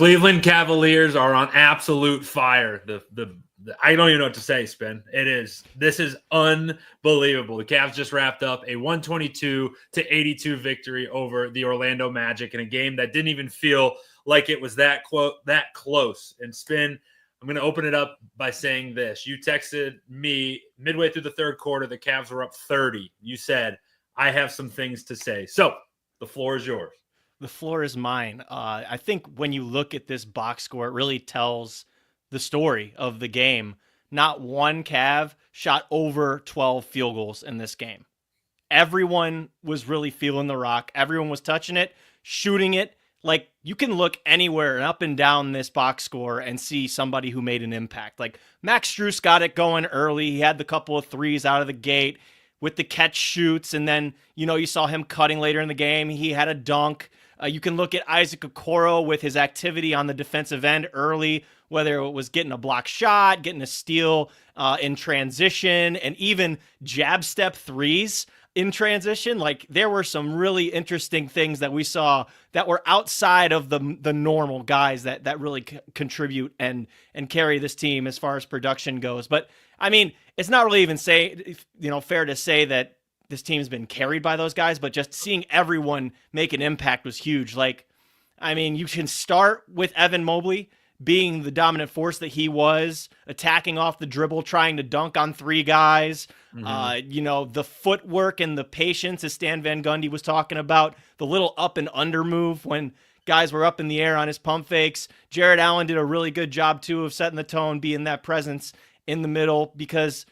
Cleveland Cavaliers are on absolute fire. I don't even know what to say, Spin. This is unbelievable. The Cavs just wrapped up a 122-82 victory over the Orlando Magic in a game that didn't even feel like it was that close. And Spin, I'm going to open it up by saying this. You texted me midway through the third quarter, the Cavs were up 30. You said, I have some things to say. So the floor is yours. The floor is mine. I think when you look at this box score, it really tells the story of the game. Not one Cav shot over 12 field goals in this game. Everyone was really feeling the rock. Everyone was touching it, shooting it. Like, you can look anywhere and up and down this box score and see somebody who made an impact. Like, Max Strus got it going early. He had the couple of threes out of the gate with the catch shoots. And then, you saw him cutting later in the game. He had a dunk. You can look at Isaac Okoro with his activity on the defensive end early, whether it was getting a block shot, getting a steal in transition, and even jab step threes in transition. Like, there were some really interesting things that we saw that were outside of the normal guys that really contribute and carry this team as far as production goes. But I mean, it's not really even fair to say that this team's been carried by those guys, but just seeing everyone make an impact was huge. Like, I mean, you can start with Evan Mobley being the dominant force that he was, attacking off the dribble, trying to dunk on three guys. Mm-hmm. The footwork and the patience, as Stan Van Gundy was talking about, the little up and under move when guys were up in the air on his pump fakes. Jared Allen did a really good job, too, of setting the tone, being that presence in the middle, because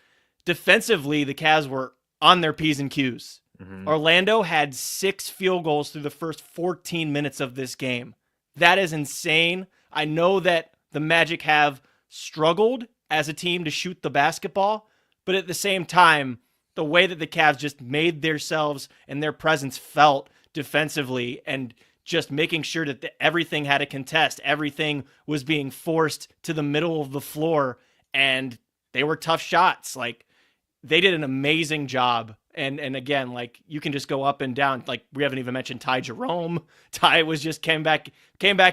defensively, the Cavs were on their P's and Q's. Mm-hmm. Orlando had 6 field goals through the first 14 minutes of this game. That is insane. I know that the Magic have struggled as a team to shoot the basketball, but at the same time, the way that the Cavs just made themselves and their presence felt defensively and just making sure that everything had a contest, everything was being forced to the middle of the floor, and they were tough shots. Like, they did an amazing job. And again, like, you can just go up and down. Like, we haven't even mentioned Ty Jerome. Ty came back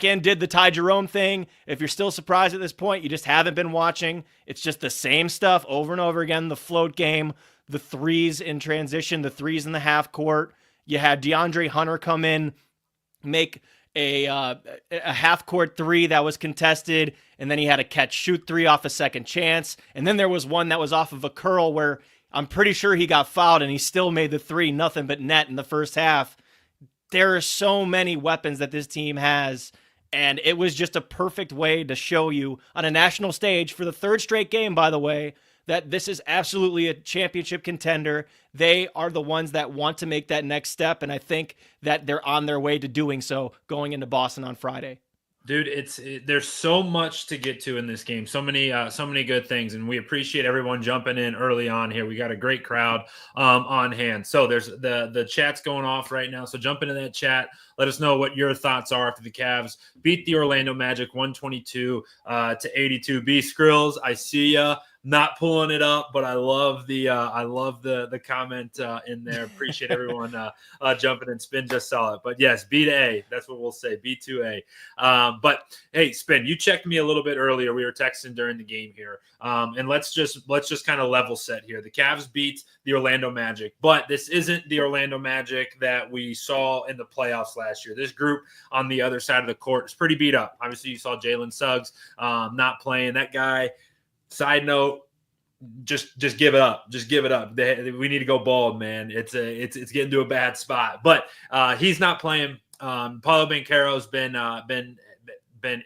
in, did the Ty Jerome thing. If you're still surprised at this point, you just haven't been watching. It's just the same stuff over and over again. The float game, the threes in transition, the threes in the half court. You had DeAndre Hunter come in, make a half court three that was contested, and then he had a catch shoot three off a second chance. And then there was one that was off of a curl where I'm pretty sure he got fouled and he still made the three, nothing but net in the first half. There are so many weapons that this team has, and it was just a perfect way to show you on a national stage for the third straight game, by the way, that this is absolutely a championship contender. They are the ones that want to make that next step, and I think that they're on their way to doing so going into Boston on Friday. Dude, there's so much to get to in this game. So many good things, and we appreciate everyone jumping in early on here. We got a great crowd on hand. So there's the chat's going off right now. So jump into that chat. Let us know what your thoughts are after the Cavs beat the Orlando Magic 122-82. B Skrills, I see ya. Not pulling it up, but I love the comment in there. Appreciate everyone jumping in. Spin just saw it, but yes, B to A. That's what we'll say. B to A. But hey, Spin, you checked me a little bit earlier. We were texting during the game here, and let's just kind of level set here. The Cavs beat the Orlando Magic, but this isn't the Orlando Magic that we saw in the playoffs last year. This group on the other side of the court is pretty beat up. Obviously, you saw Jalen Suggs not playing. That guy. Side note, just give it up. Just give it up. We need to go bald, man. It's getting to a bad spot. But he's not playing. Paulo Banchero's been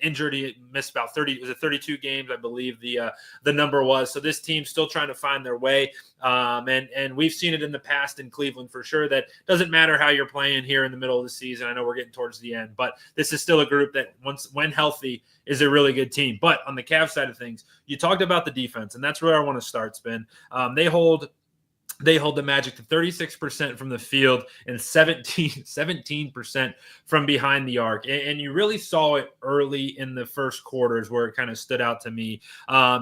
injured. He missed about 32 games, I believe the number was. So this team's still trying to find their way. And we've seen it in the past in Cleveland for sure that doesn't matter how you're playing here in the middle of the season. I know we're getting towards the end, but this is still a group that when healthy is a really good team. But on the Cavs side of things, you talked about the defense, and that's where I want to start, Spin. They hold the Magic to 36% from the field and 17% from behind the arc. And you really saw it early in the first quarters where it kind of stood out to me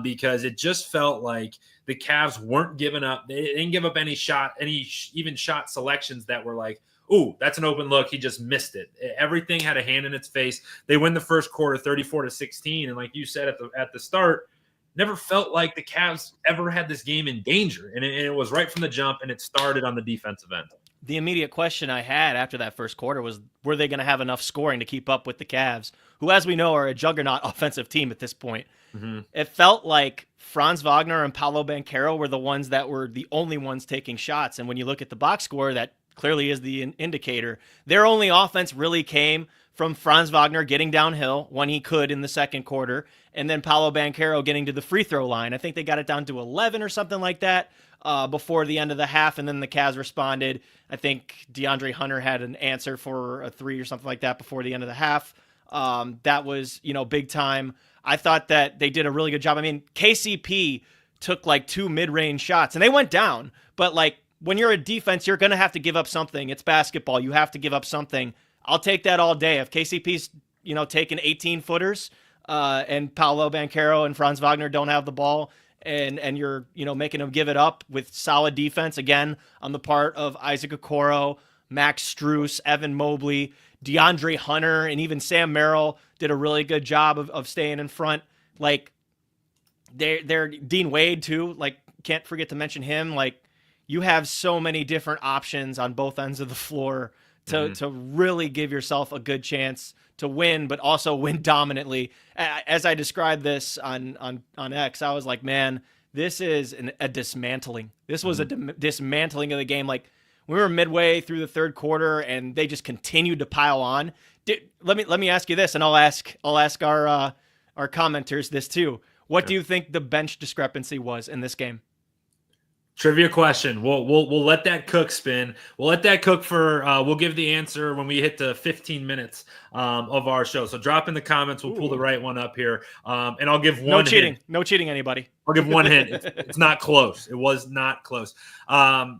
because it just felt like the Cavs weren't giving up. They didn't give up any shot selections that were like, ooh, that's an open look. He just missed it. Everything had a hand in its face. They win the first quarter 34-16. And like you said at the start, never felt like the Cavs ever had this game in danger. And it was right from the jump, and it started on the defensive end. The immediate question I had after that first quarter was, were they going to have enough scoring to keep up with the Cavs, who, as we know, are a juggernaut offensive team at this point? Mm-hmm. It felt like Franz Wagner and Paolo Banchero were the ones that were the only ones taking shots. And when you look at the box score, that clearly is the indicator. Their only offense really came from Franz Wagner getting downhill when he could in the second quarter, and then Paolo Banchero getting to the free throw line. I think they got it down to 11 or something like that before the end of the half, and then the Cavs responded. I think DeAndre Hunter had an answer for a three or something like that before the end of the half. That was, big time. I thought that they did a really good job. I mean, KCP took like 2 mid-range shots, and they went down. But like, when you're a defense, you're going to have to give up something. It's basketball. You have to give up something. I'll take that all day. If KCP's, taking 18-footers and Paolo Banchero and Franz Wagner don't have the ball, and you're, making them give it up with solid defense, again, on the part of Isaac Okoro, Max Strus, Evan Mobley, DeAndre Hunter, and even Sam Merrill did a really good job of staying in front. Like, they're Dean Wade, too. Like, can't forget to mention him. Like, you have so many different options on both ends of the floor to really give yourself a good chance to win, but also win dominantly. As I described this on X, I was like, man, this is a dismantling. This was a dismantling of the game. Like, we were midway through the third quarter, and they just continued to pile on. Let me ask you this, and I'll ask our commenters this too. What do you think the bench discrepancy was in this game? Trivia question. We'll let that cook spin. We'll let that cook for. We'll give the answer when we hit the 15 minutes of our show. So drop in the comments. We'll pull the right one up here, and I'll give one. No cheating. Hint. No cheating, anybody. I'll give one hint. It's not close. It was not close.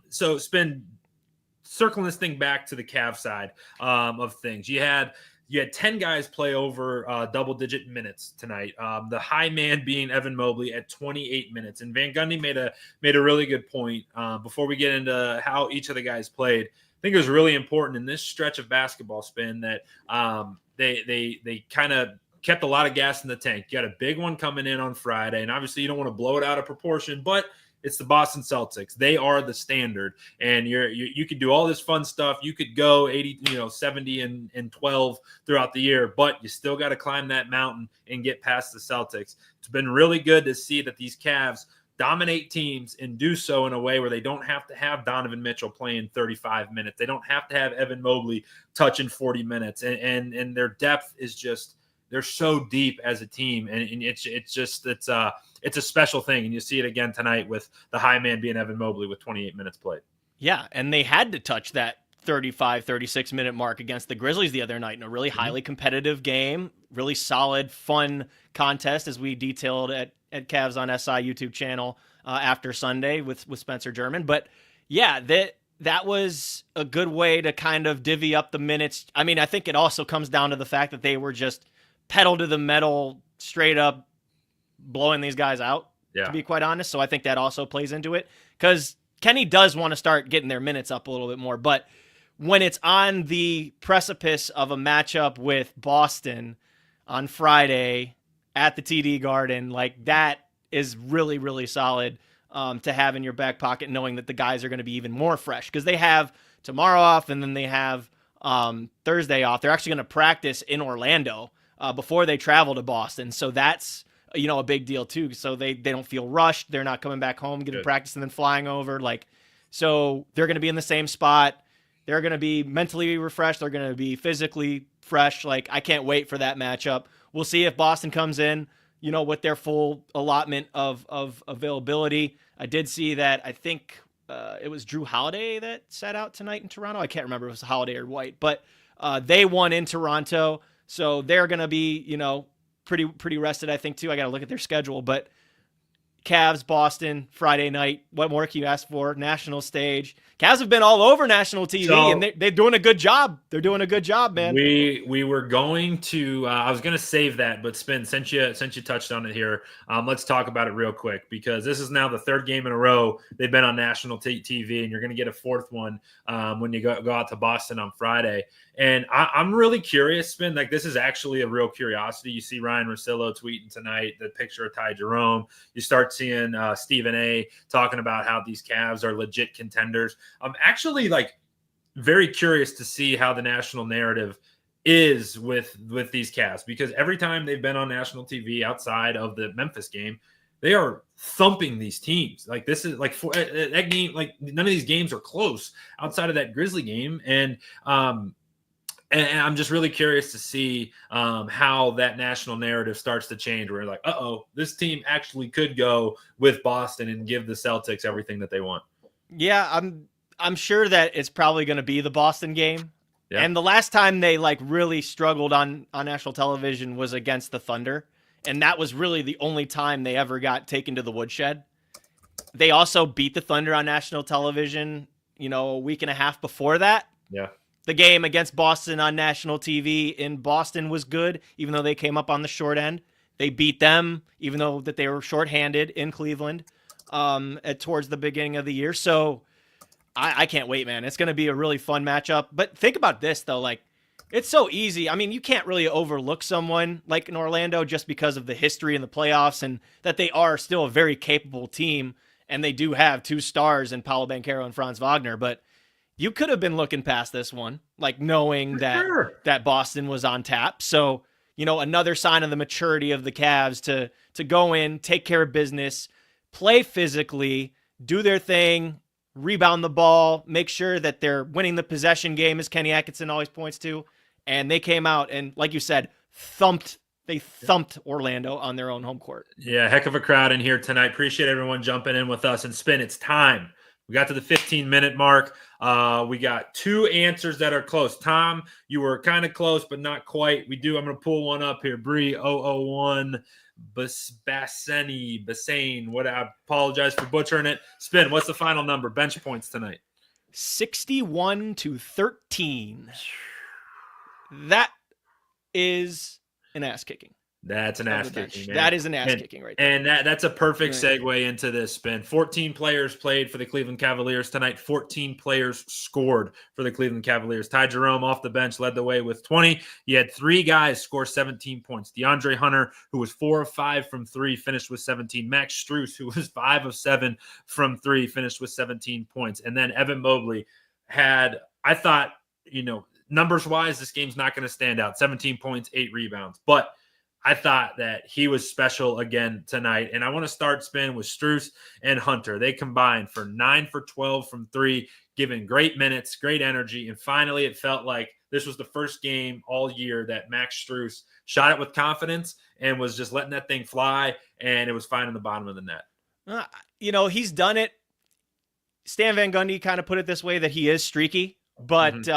So spin. Circling this thing back to the Cavs side of things, you had 10 guys play over double-digit minutes tonight. The high man being Evan Mobley at 28 minutes. And Van Gundy made a really good point before we get into how each of the guys played. I think it was really important in this stretch of basketball spin that they kind of kept a lot of gas in the tank. You got a big one coming in on Friday, and obviously you don't want to blow it out of proportion, but it's the Boston Celtics. They are the standard, and you could do all this fun stuff. You could go 70 and 12 throughout the year, but you still got to climb that mountain and get past the Celtics. It's been really good to see that these Cavs dominate teams and do so in a way where they don't have to have Donovan Mitchell playing 35 minutes. They don't have to have Evan Mobley touching 40 minutes, and their depth is just. They're so deep as a team, and it's a special thing, and you see it again tonight with the high man being Evan Mobley with 28 minutes played. Yeah, and they had to touch that 35, 36-minute mark against the Grizzlies the other night in a really highly competitive game, really solid, fun contest, as we detailed at Cavs on SI YouTube channel after Sunday with Spencer German. But, yeah, that was a good way to kind of divvy up the minutes. I mean, I think it also comes down to the fact that they were just pedal to the metal, straight up blowing these guys out, to be quite honest. So I think that also plays into it, because Kenny does want to start getting their minutes up a little bit more. But when it's on the precipice of a matchup with Boston on Friday at the TD Garden, like, that is really, really solid to have in your back pocket, knowing that the guys are going to be even more fresh, because they have tomorrow off, and then they have Thursday off. They're actually going to practice in Orlando before they travel to Boston. So that's, a big deal too. So they don't feel rushed. They're not coming back home, getting practice, and then flying over. So they're going to be in the same spot. They're going to be mentally refreshed. They're going to be physically fresh. I can't wait for that matchup. We'll see if Boston comes in, with their full allotment of availability. I did see that. I think it was Drew Holiday that sat out tonight in Toronto. I can't remember if it was Holiday or White, but they won in Toronto. So they're going to be, pretty rested, I think, too. I got to look at their schedule. But, Cavs, Boston, Friday night. What more can you ask for? National stage. Cavs have been all over national TV, and they're doing a good job. They're doing a good job, man. We were going to. I was going to save that, but Spin, since you touched on it here, let's talk about it real quick because this is now the third game in a row they've been on national TV, and you're going to get a fourth one when you go out to Boston on Friday. And I'm really curious, Spin. Like, this is actually a real curiosity. You see Ryan Russillo tweeting tonight the picture of Ty Jerome. You start seeing Stephen A. talking about how these Cavs are legit contenders. I'm actually very curious to see how the national narrative is with these Cavs, because every time they've been on national TV outside of the Memphis game, they are thumping these teams. Like, this is that game. Like, none of these games are close outside of that Grizzly game, and I'm just really curious to see how that national narrative starts to change. Where you're like, this team actually could go with Boston and give the Celtics everything that they want. Yeah, I'm sure that it's probably going to be the Boston game. Yeah. And the last time they really struggled on national television was against the Thunder. And that was really the only time they ever got taken to the woodshed. They also beat the Thunder on national television, a week and a half before that. Yeah. The game against Boston on national TV in Boston was good, even though they came up on the short end. They beat them, even though that they were shorthanded in Cleveland towards the beginning of the year. So I can't wait, man. It's going to be a really fun matchup. But think about this, though. It's so easy. I mean, you can't really overlook someone like in Orlando just because of the history in the playoffs and that they are still a very capable team, and they do have 2 stars in Paolo Banchero and Franz Wagner. But you could have been looking past this one, knowing that Boston was on tap. So, another sign of the maturity of the Cavs to go in, take care of business, play physically, do their thing, rebound the ball, make sure that they're winning the possession game, as Kenny Atkinson always points to. And they came out and, like you said, thumped Orlando on their own home court. Yeah, heck of a crowd in here tonight. Appreciate everyone jumping in with us. And Spin, it's time. We got to the 15-minute mark. We got 2 answers that are close. Tom, you were kind of close, but not quite. I'm going to pull one up here. Bree 001 Bassane. What? I apologize for butchering it. Spin, what's the final number? Bench points tonight. 61-13. That is an ass kicking. That's an ass kicking, man. That is an ass kicking right there. And that's a perfect segue into this, Spin. 14 players played for the Cleveland Cavaliers tonight. 14 players scored for the Cleveland Cavaliers. Ty Jerome off the bench led the way with 20. He had 3 guys score 17 points. DeAndre Hunter, who was 4 of 5 from 3, finished with 17. Max Strus, who was 5 of 7 from 3, finished with 17 points. And then Evan Mobley had, I thought, numbers-wise, this game's not going to stand out. 17 points, 8 rebounds. But I thought that he was special again tonight. And I want to start, Spin, with Strus and Hunter. They combined for 9 for 12 from 3, giving great minutes, great energy. And finally, it felt like this was the first game all year that Max Strus shot it with confidence and was just letting that thing fly, and it was finding the bottom of the net. He's done it. Stan Van Gundy kind of put it this way, that he is streaky. But,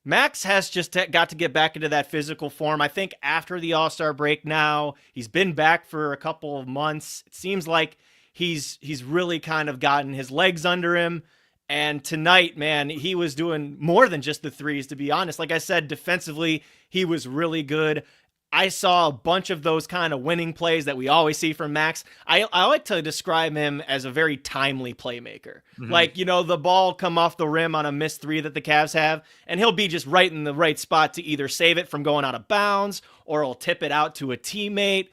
Max has just got to get back into that physical form. I think after the All-Star break now, he's been back for a couple of months. It seems like he's really kind of gotten his legs under him. And tonight, man, he was doing more than just the threes, to be honest. Like I said, defensively, he was really good. I saw a bunch of those kind of winning plays that we always see from Max. I like to describe him as a very timely playmaker. Mm-hmm. The ball come off the rim on a missed 3 that the Cavs have, and he'll be just right in the right spot to either save it from going out of bounds, or he'll tip it out to a teammate.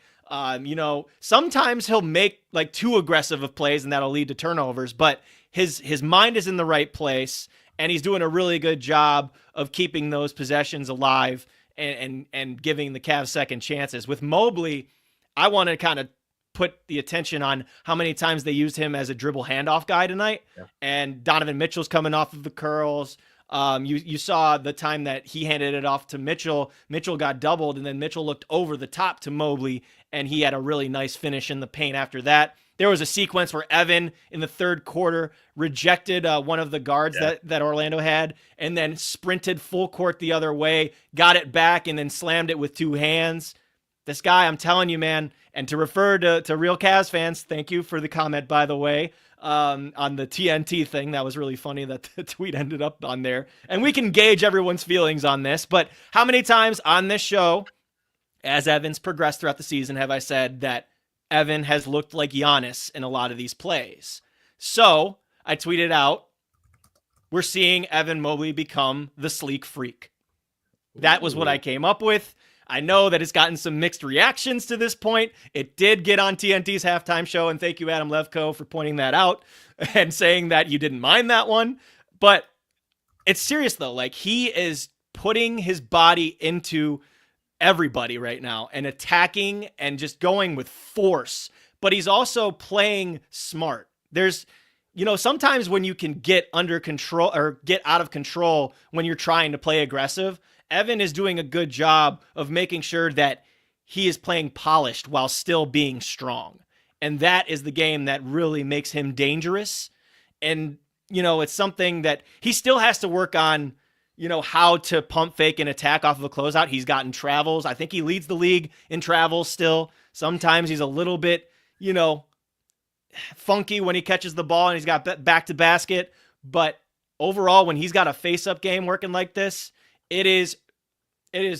Sometimes he'll make too aggressive of plays, and that'll lead to turnovers, but his mind is in the right place, and he's doing a really good job of keeping those possessions alive and giving the Cavs second chances. With Mobley, I want to kind of put the attention on how many times they used him as a dribble handoff guy tonight. Yeah. And Donovan Mitchell's coming off of the curls. You saw the time that he handed it off to Mitchell. Mitchell got doubled, and then Mitchell looked over the top to Mobley, and he had a really nice finish in the paint after that. There was a sequence where Evan, in the third quarter, rejected one of the guards that Orlando had, and then sprinted full court the other way, got it back, and then slammed it with 2 hands. This guy, I'm telling you, man. And to refer to real Cavs fans, thank you for the comment, by the way, on the TNT thing. That was really funny that the tweet ended up on there. And we can gauge everyone's feelings on this. But how many times on this show, as Evan's progressed throughout the season, have I said that Evan has looked like Giannis in a lot of these plays? So I tweeted out, we're seeing Evan Mobley become the sleek freak. That was what I came up with. I know that it's gotten some mixed reactions to this point. It did get on TNT's halftime show, and thank you, Adam Levko, for pointing that out and saying that you didn't mind that one. But it's serious, though. Like, he is putting his body into everybody right now and attacking and just going with force. But he's also playing smart. There's, sometimes when you can get under control or get out of control when you're trying to play aggressive, Evan is doing a good job of making sure that he is playing polished while still being strong. And that is the game that really makes him dangerous. And, it's something that he still has to work on, how to pump fake and attack off of a closeout. He's gotten travels. I think he leads the league in travels still. Sometimes he's a little bit, funky when he catches the ball and he's got back to basket. But overall, when he's got a face-up game working like this, it is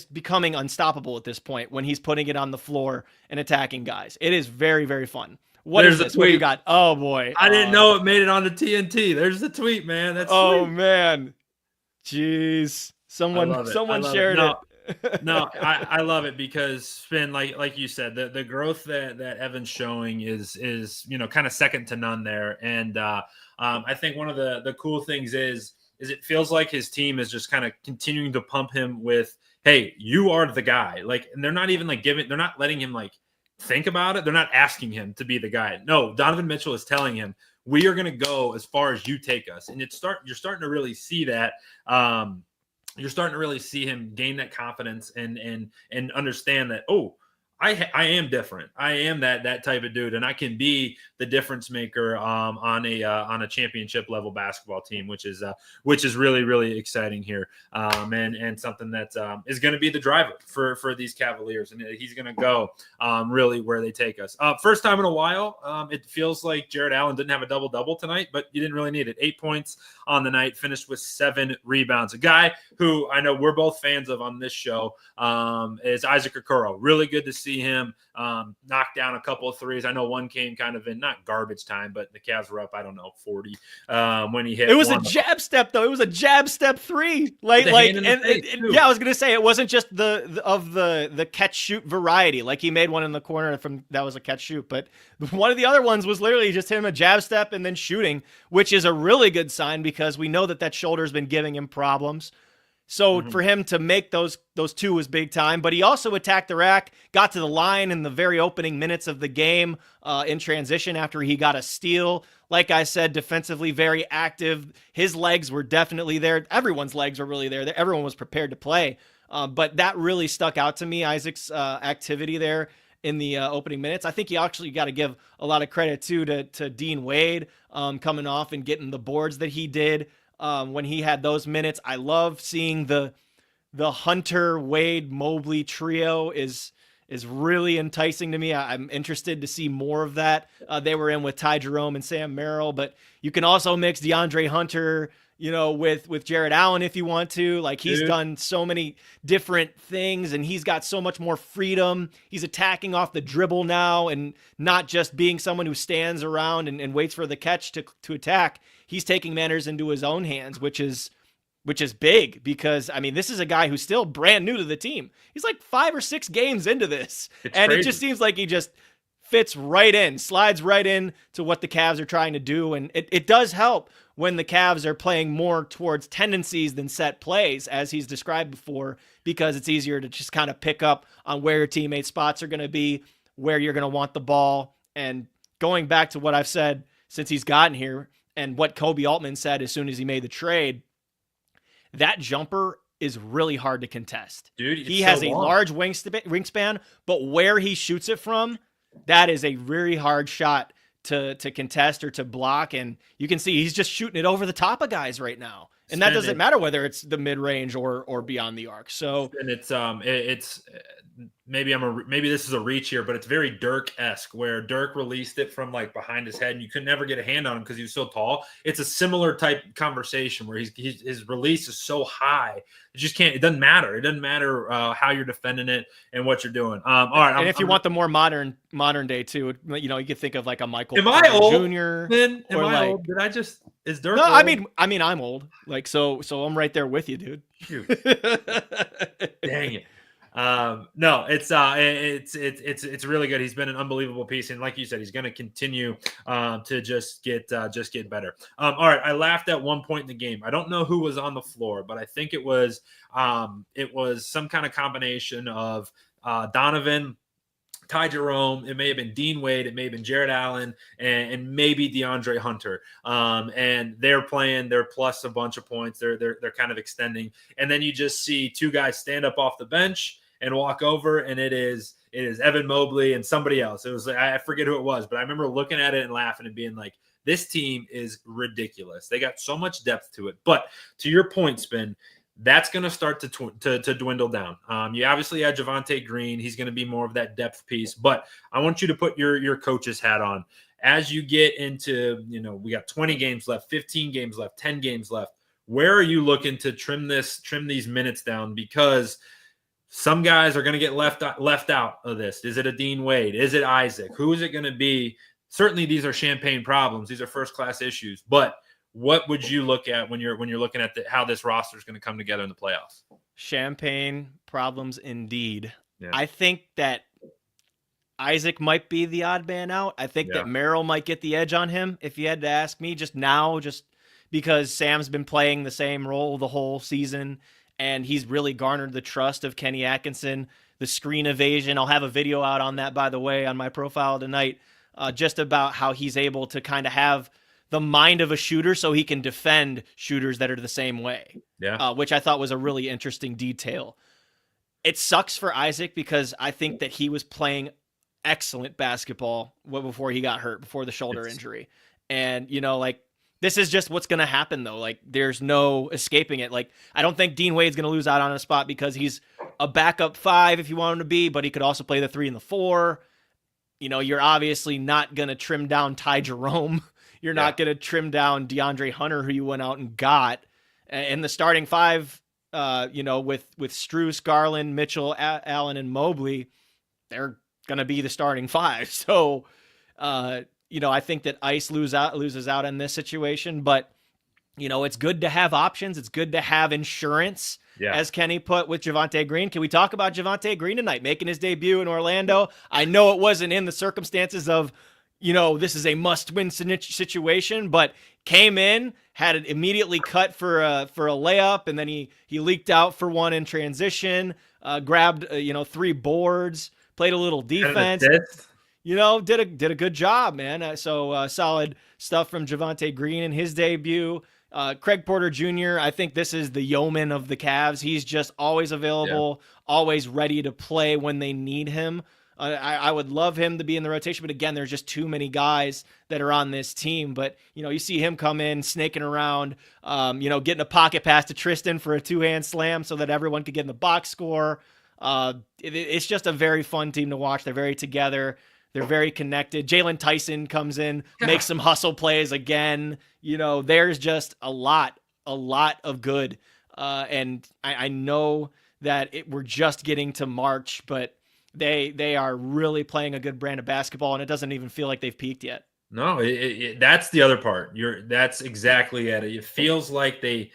becoming unstoppable at this point when he's putting it on the floor and attacking guys. It is very, very fun. There's is this? What do you got? Oh, boy. I didn't know it made it onto TNT. There's the tweet, man. That's sweet. Man. Jeez. Someone shared it. No, I love it because Spin, like you said, the growth that Evan's showing is kind of second to none there. And I think one of the cool things is it feels like his team is just kind of continuing to pump him with, hey, you are the guy. Like, and they're not even they're not letting him think about it. They're not asking him to be the guy. No, Donovan Mitchell is telling him, we are going to go as far as you take us. And you're starting to really see that. You're starting to really see him gain that confidence and understand that, I am different. I am that type of dude, and I can be the difference maker on a championship level basketball team, which is really, really exciting here, and something that is going to be the driver for these Cavaliers, and he's going to go really where they take us. First time in a while, it feels like Jared Allen didn't have a double-double tonight, but you didn't really need it. 8 points on the night, finished with 7 rebounds. A guy who I know we're both fans of on this show is Isaac Okoro. Really good to see him knock down a couple of threes. I know one came kind of in not garbage time, but the Cavs were up, 40 when he hit. It was a jab step, though. It was a jab step 3. I was gonna say it wasn't just the catch shoot variety. Like, he made one in the corner that was a catch shoot, but one of the other ones was literally just him a jab step and then shooting, which is a really good sign because we know that shoulder's been giving him problems. So for him to make those 2 was big time, but he also attacked the rack, got to the line in the very opening minutes of the game in transition after he got a steal. Like I said, defensively very active. His legs were definitely there. Everyone's legs were really there. Everyone was prepared to play. But that really stuck out to me, Isaac's activity there in the opening minutes. I think you actually got to give a lot of credit too to Dean Wade coming off and getting the boards that he did. When he had those minutes. I love seeing the Hunter, Wade, Mobley trio is really enticing to me. I'm interested to see more of that. They were in with Ty Jerome and Sam Merrill, but you can also mix DeAndre Hunter, with Jared Allen if you want to. Like, he's done so many different things, and he's got so much more freedom. He's attacking off the dribble now and not just being someone who stands around and waits for the catch to attack. He's taking matters into his own hands, which is big because, this is a guy who's still brand new to the team. He's like 5 or 6 games into this. It's crazy. It just seems like he just fits right in, slides right in to what the Cavs are trying to do. And it does help when the Cavs are playing more towards tendencies than set plays, as he's described before, because it's easier to just kind of pick up on where your teammates' spots are going to be, where you're going to want the ball. And going back to what I've said since he's gotten here, and what Kobe Altman said as soon as he made the trade, that jumper is really hard to contest. Dude, he has a large wingspan, but where he shoots it from, that is a very hard shot to contest or to block. And you can see he's just shooting it over the top of guys right now. And that doesn't matter whether it's the mid-range or beyond the arc. So, and it's maybe this is a reach here, but it's very Dirk-esque, where Dirk released it from like behind his head and you could never get a hand on him because he was so tall. It's a similar type conversation where his release is so high. It doesn't matter. It doesn't matter how you're defending it and what you're doing. All right. And if you want the more modern day too, you could think of like a Michael Am I old, Jr. Then am I old? Did I just is Dirk? No, old? I mean I'm old. Like so I'm right there with you, dude. Shoot. Dang it. No, it's really good. He's been an unbelievable piece, and like you said, he's going to continue to just get better. All right, I laughed at one point in the game. I don't know who was on the floor, but I think it was some kind of combination of Donovan, Ty Jerome, it may have been Dean Wade, it may have been Jared Allen, and maybe DeAndre Hunter. And they're playing, they're plus a bunch of points. They're kind of extending. And then you just see two guys stand up off the bench and walk over, and it is Evan Mobley and somebody else. It was, I forget who it was, but I remember looking at it and laughing and being like, this team is ridiculous. They got so much depth to it. But to your point, Spin, that's going to start to dwindle down. You obviously had Javonte Green. He's going to be more of that depth piece. But I want you to put your coach's hat on. As you get into, we got 20 games left, 15 games left, 10 games left. Where are you looking to trim these minutes down? Because some guys are going to get left out of this. Is it a Dean Wade? Is it Isaac? Who is it going to be? Certainly these are champagne problems. These are first-class issues. But what would you look at when you're looking at how this roster is going to come together in the playoffs? Champagne problems indeed. Yeah. I think that Isaac might be the odd man out. I think that Merrill might get the edge on him, if you had to ask me just because Sam's been playing the same role the whole season, and he's really garnered the trust of Kenny Atkinson. The screen evasion, I'll have a video out on that, by the way, on my profile tonight, just about how he's able to kind of have the mind of a shooter so he can defend shooters that are the same way, which I thought was a really interesting detail. It sucks for Isaac because I think that he was playing excellent basketball before he got hurt, before the shoulder injury. And, this is just what's going to happen, though. Like, there's no escaping it. Like, I don't think Dean Wade's going to lose out on a spot because he's a backup 5 if you want him to be, but he could also play the 3 and the 4. You're obviously not going to trim down Ty Jerome. You're not going to trim down DeAndre Hunter, who you went out and got. And the starting 5, with Strus, Garland, Mitchell, Allen, and Mobley, they're going to be the starting 5. So, I think that Ice loses out in this situation. But, it's good to have options. It's good to have insurance, as Kenny put with Javonte Green. Can we talk about Javonte Green tonight, making his debut in Orlando? I know it wasn't in the circumstances of, this is a must-win situation, but came in, had it immediately cut for a layup, and then he leaked out for one in transition, grabbed 3 boards, played a little defense, did a good job, man. So solid stuff from Javonte Green in his debut. Craig Porter Jr., I think this is the yeoman of the Cavs. He's just always available, always ready to play when they need him. I would love him to be in the rotation, but again, there's just too many guys that are on this team. But, you see him come in, snaking around, getting a pocket pass to Tristan for a 2-hand slam so that everyone could get in the box score. It's just a very fun team to watch. They're very together. They're very connected. Jalen Tyson comes in, makes some hustle plays again. There's just a lot of good. And I know that we're just getting to March, but they are really playing a good brand of basketball, and it doesn't even feel like they've peaked yet. No, that's the other part. That's exactly it. It feels like they,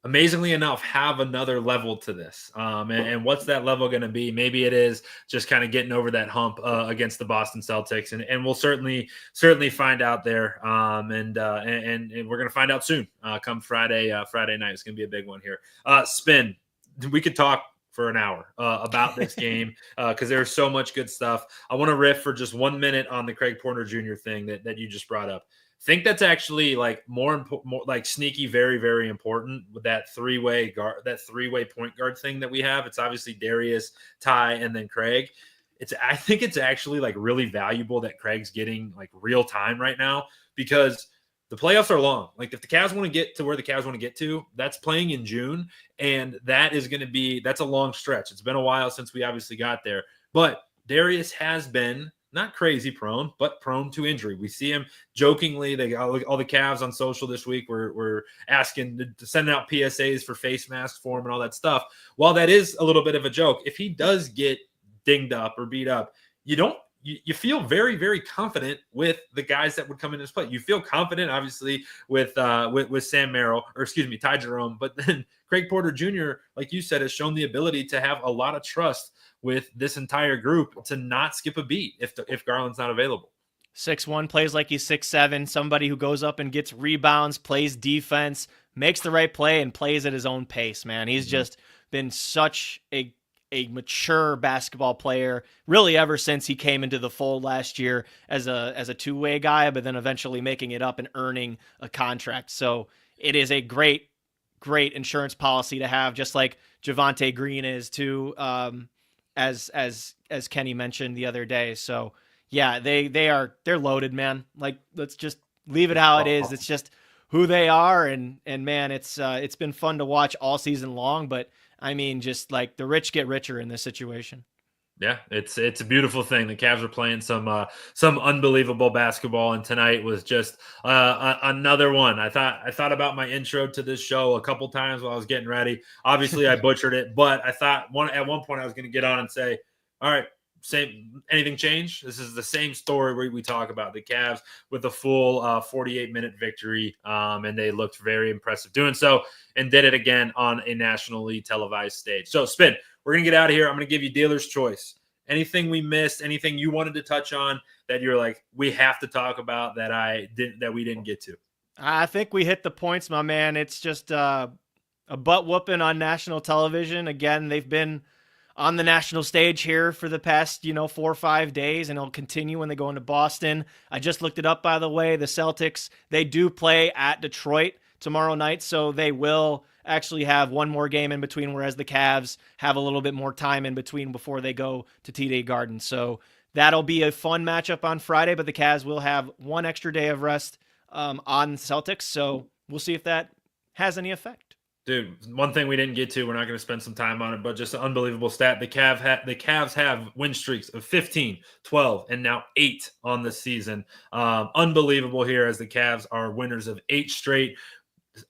amazingly enough, have another level to this. And what's that level going to be? Maybe it is just kind of getting over that hump against the Boston Celtics, and we'll certainly find out there. And we're going to find out soon. Come Friday night, it's going to be a big one here. Spin. We could talk for an hour about this game because there's so much good stuff. I want to riff for just 1 minute on the Craig Porter Jr. thing that you just brought up. Think that's actually like more like sneaky, very, very important with that three-way point guard thing that we have. It's obviously Darius, Ty, and then Craig. I think it's actually like really valuable that Craig's getting like real time right now because the playoffs are long. Like if the Cavs want to get to where the Cavs want to get to, that's playing in June. And that's a long stretch. It's been a while since we obviously got there. But Darius has been not crazy prone, but prone to injury. We see him jokingly. They got all the Cavs on social this week. We're asking to send out PSAs for face masks for him and all that stuff. While that is a little bit of a joke, if he does get dinged up or beat up, you feel very, very confident with the guys that would come in this play. You feel confident, obviously, with Sam Merrill, or excuse me, Ty Jerome. But then Craig Porter Jr., like you said, has shown the ability to have a lot of trust with this entire group to not skip a beat if Garland's not available. 6'1", plays like he's 6'7", somebody who goes up and gets rebounds, plays defense, makes the right play, and plays at his own pace, man. He's just been such a mature basketball player, really ever since he came into the fold last year as a two-way guy, but then eventually making it up and earning a contract. So it is a great insurance policy to have, just like Javonte Green is too, as Kenny mentioned the other day. So yeah, they're loaded, man. Like, let's just leave it how it is. It's just who they are. And man, it's been fun to watch all season long, but I mean, just like the rich get richer in this situation. Yeah, it's a beautiful thing. The Cavs are playing some unbelievable basketball, and tonight was just another one. I thought about my intro to this show a couple times while I was getting ready. Obviously, I butchered it, but I thought at one point I was going to get on and say, "All right, anything changed? This is the same story we talk about the Cavs with a full 48-minute victory, and they looked very impressive doing so, and did it again on a nationally televised stage." So, Spin, we're going to get out of here. I'm going to give you dealer's choice. Anything we missed, anything you wanted to touch on that you're like, we have to talk about that we didn't get to? I think we hit the points, my man. It's just a butt whooping on national television. Again, they've been on the national stage here for the past, 4 or 5 days, and it'll continue when they go into Boston. I just looked it up, by the way. The Celtics, they do play at Detroit tomorrow night, so they will actually have one more game in between, whereas the Cavs have a little bit more time in between before they go to TD Garden. So that'll be a fun matchup on Friday, but the Cavs will have one extra day of rest on the Celtics, so we'll see if that has any effect. Dude, one thing we didn't get to, we're not going to spend some time on it, but just an unbelievable stat. The Cavs have win streaks of 15, 12, and now 8 on the season. Unbelievable here, as the Cavs are winners of 8 straight.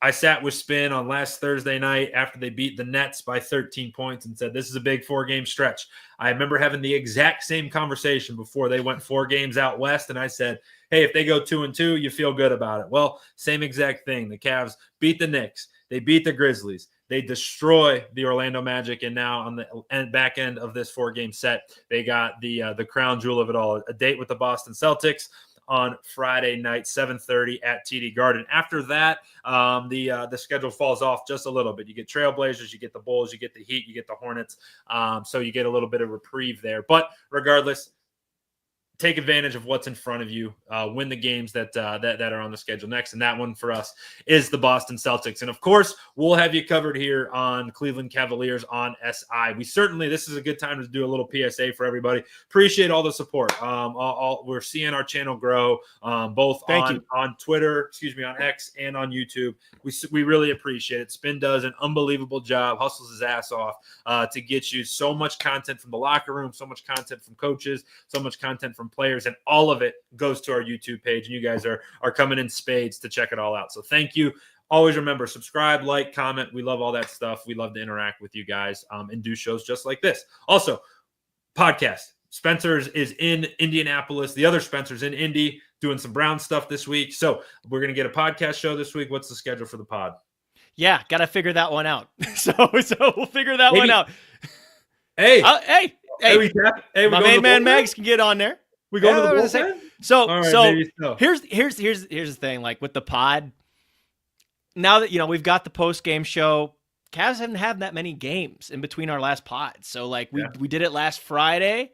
I sat with Spin on last Thursday night after they beat the Nets by 13 points and said, this is a big 4-game stretch. I remember having the exact same conversation before they went 4 games out west, and I said, hey, if they go 2-2, you feel good about it. Well, same exact thing. The Cavs beat the Knicks. They beat the Grizzlies. They destroy the Orlando Magic, and now on the back end of this 4-game set, they got the crown jewel of it all, a date with the Boston Celtics on Friday night, 7:30 at TD Garden. After that, the schedule falls off just a little bit. You get Trailblazers, you get the Bulls, you get the Heat, you get the Hornets. So you get a little bit of reprieve there. But regardless, take advantage of what's in front of you. Win the games that are on the schedule next. And that one for us is the Boston Celtics. And of course, we'll have you covered here on Cleveland Cavaliers on SI. This is a good time to do a little PSA for everybody. Appreciate all the support. We're seeing our channel grow, both on Twitter, on X, and on YouTube. We really appreciate it. Spin does an unbelievable job, hustles his ass off to get you so much content from the locker room, so much content from coaches, so much content from players, and all of it goes to our YouTube page, and you guys are coming in spades to check it all out. So thank you. Always remember, subscribe, like, comment. We love all that stuff. We love to interact with you guys and do shows just like this. Also, podcast. Spencer's is in Indianapolis. The other Spencer's in Indy doing some Brown stuff this week. So we're going to get a podcast show this week. What's the schedule for the pod? Yeah, got to figure that one out. So we'll figure that one out. Hey, my main man Megs can get on there. We go to the bullpen? So here's the thing. Like with the pod, now that we've got the post game show, Cavs haven't had that many games in between our last pods. So like we did it last Friday.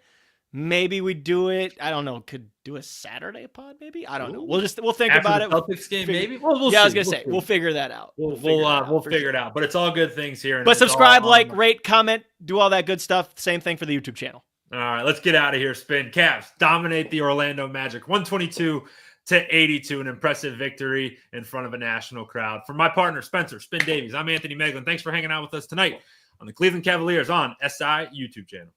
Maybe we do it. I don't know. Could do a Saturday pod. Maybe I don't know. We'll think after about it. Celtics game, maybe. We'll see. I was gonna say we'll figure that out. We'll figure it out. But it's all good things here. But subscribe, like, rate, comment, do all that good stuff. Same thing for the YouTube channel. All right, let's get out of here. Spin. Cavs dominate the Orlando Magic 122-82. An impressive victory in front of a national crowd. For my partner, Spencer Spin Davies, I'm Anthony Moeglin. Thanks for hanging out with us tonight on the Cleveland Cavaliers on SI YouTube channel.